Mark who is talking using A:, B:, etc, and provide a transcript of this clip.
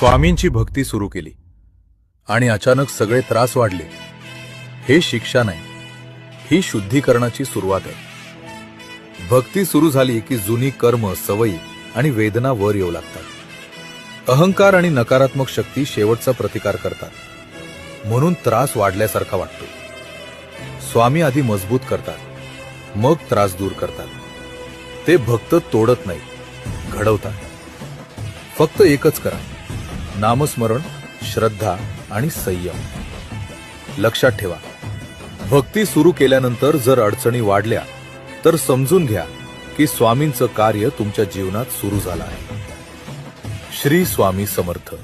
A: स्वामींची भक्ती सुरू केली आणि अचानक सगळे त्रास वाढले. हे शिक्षा नाही, ही शुद्धीकरणाची सुरुवात आहे. भक्ती सुरू झाली की जुनी कर्म, सवयी आणि वेदना वर येऊ लागतात. अहंकार आणि नकारात्मक शक्ती शेवटचा प्रतिकार करतात. म्हणून त्रास वाढल्यासारखा वाटतो. स्वामी आधी मजबूत करतात, मग त्रास दूर करतात. ते भक्त तोडत नाही, घडवतात. फक्त एकच करा, नामस्मरण, श्रद्धा आणि संयम. लक्षात ठेवा, भक्ती सुरू केल्यानंतर जर अडचणी वाढल्या तर समजून घ्या की स्वामींचं कार्य तुमच्या जीवनात सुरू झालं आहे. श्री स्वामी समर्थ.